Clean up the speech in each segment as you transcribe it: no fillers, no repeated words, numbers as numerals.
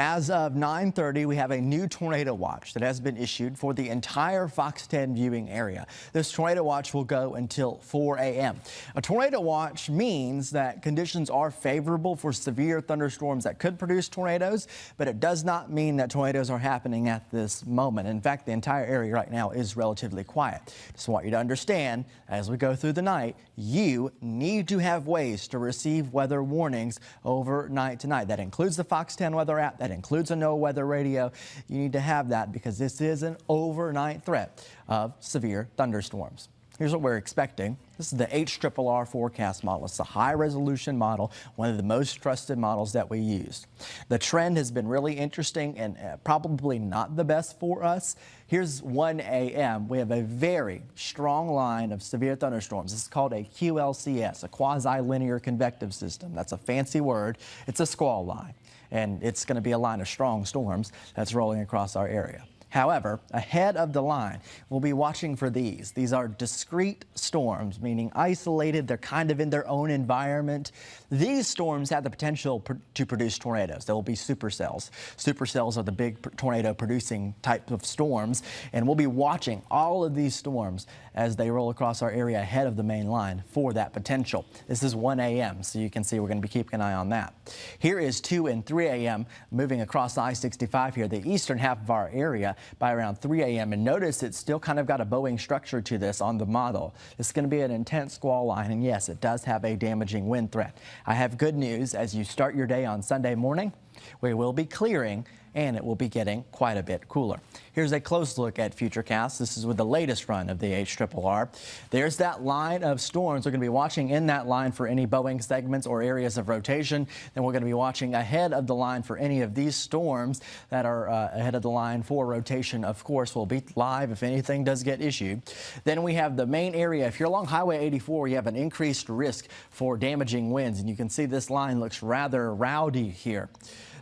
As of 9:30, we have a new tornado watch that has been issued for the entire Fox 10 viewing area. This tornado watch will go until 4 a.m. A tornado watch means that conditions are favorable for severe thunderstorms that could produce tornadoes, but it does not mean that tornadoes are happening at this moment. In fact, the entire area right now is relatively quiet. Just want you to understand, as we go through the night, you need to have ways to receive weather warnings overnight tonight. That includes the Fox 10 weather app. That includes a no weather radio. You need to have that because this is an overnight threat of severe thunderstorms. Here's what we're expecting. This is the HRRR forecast model. It's a high resolution model, one of the most trusted models that we use. The trend has been really interesting and probably not the best for us. Here's 1 a.m. We have a very strong line of severe thunderstorms. This is called a QLCS, a quasi-linear convective system. That's a fancy word. It's a squall line, and it's going to be a line of strong storms that's rolling across our area. However, ahead of the line, we'll be watching for these. These are discrete storms, meaning isolated. They're kind of in their own environment. These storms have the potential to produce tornadoes. They will be supercells. Supercells are the big tornado producing type of storms, and we'll be watching all of these storms as they roll across our area ahead of the main line for that potential. This is 1 a.m., so you can see we're going to be keeping an eye on that. Here is 2 and 3 a.m. moving across I-65 here, the eastern half of our area, by around 3 a.m. And notice it's still kind of got a bowing structure to this on the model. It's going to be an intense squall line, and yes, it does have a damaging wind threat. I have good news. As you start your day on Sunday morning, we will be clearing and it will be getting quite a bit cooler. Here's a close look at Futurecast. This is with the latest run of the HRRR. There's that line of storms. We're going to be watching in that line for any bowing segments or areas of rotation. Then we're going to be watching ahead of the line for any of these storms that are ahead of the line for rotation. Of course, we'll be live if anything does get issued. Then we have the main area. If you're along Highway 84, you have an increased risk for damaging winds. And you can see this line looks rather rowdy here.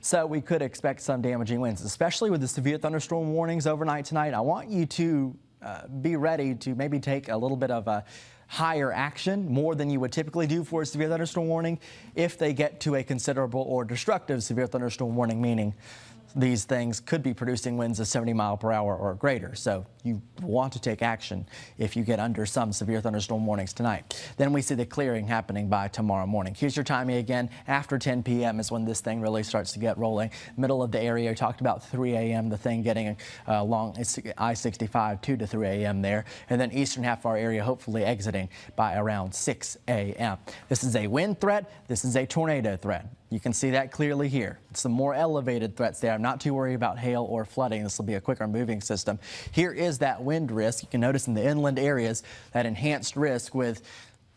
So we could expect some damaging winds, especially with the severe thunderstorm warnings overnight tonight. I want you to be ready to maybe take a little bit of a higher action, more than you would typically do for a severe thunderstorm warning, if they get to a considerable or destructive severe thunderstorm warning, meaning these things could be producing winds of 70 miles per hour or greater. So you want to take action if you get under some severe thunderstorm warnings tonight. Then we see the clearing happening by tomorrow morning. Here's your timing again. After 10 p.m. is when this thing really starts to get rolling. Middle of the area, we talked about 3 a.m. the thing getting along I-65, 2 to 3 a.m. there. And then eastern half of our area hopefully exiting by around 6 a.m. This is a wind threat. This is a tornado threat. You can see that clearly here. Some more elevated threats there. I'm not too worried about hail or flooding. This will be a quicker moving system. Here is that wind risk. You can notice in the inland areas that enhanced risk with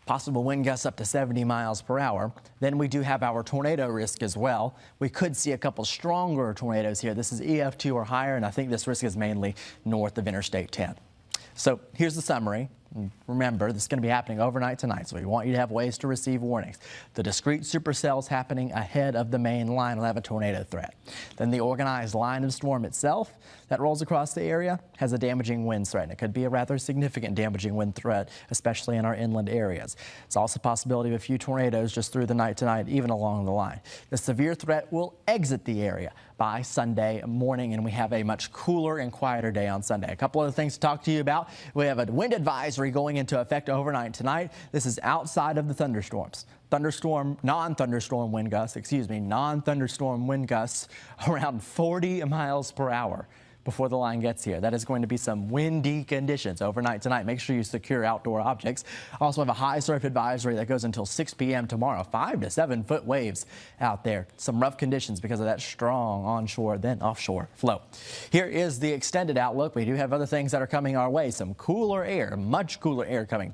possible wind gusts up to 70 miles per hour. Then we do have our tornado risk as well. We could see a couple stronger tornadoes here. This is EF2 or higher, and I think this risk is mainly north of Interstate 10. So here's the summary. Remember, this is going to be happening overnight tonight, so we want you to have ways to receive warnings. The discrete supercells happening ahead of the main line will have a tornado threat. Then the organized line of storm itself that rolls across the area has a damaging wind threat, and it could be a rather significant damaging wind threat, especially in our inland areas. It's also a possibility of a few tornadoes just through the night tonight, even along the line. The severe threat will exit the area by Sunday morning, and we have a much cooler and quieter day on Sunday. A couple other things to talk to you about. We have a wind advisory going into effect overnight tonight. This is outside of the thunderstorms. Non-thunderstorm wind gusts around 40 miles per hour before the line gets here. That is going to be some windy conditions overnight tonight. Make sure you secure outdoor objects. Also have a high surf advisory that goes until 6 p.m. tomorrow. 5 to 7 foot waves out there. Some rough conditions because of that strong onshore then offshore flow. Here is the extended outlook. We do have other things that are coming our way. Some cooler air, much cooler air coming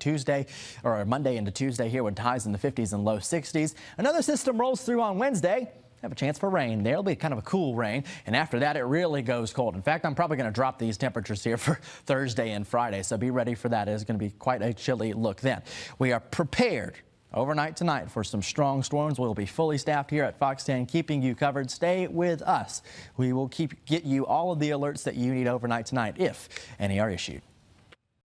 Monday into Tuesday here with highs in the 50s and low 60s. Another system rolls through on Wednesday. Have a chance for rain. There'll be kind of a cool rain, and after that it really goes cold. In fact, I'm probably going to drop these temperatures here for Thursday and Friday, so be ready for that. It's going to be quite a chilly look then. We are prepared overnight tonight for some strong storms. We'll be fully staffed here at Fox 10, keeping you covered. Stay with us. We will get you all of the alerts that you need overnight tonight if any are issued.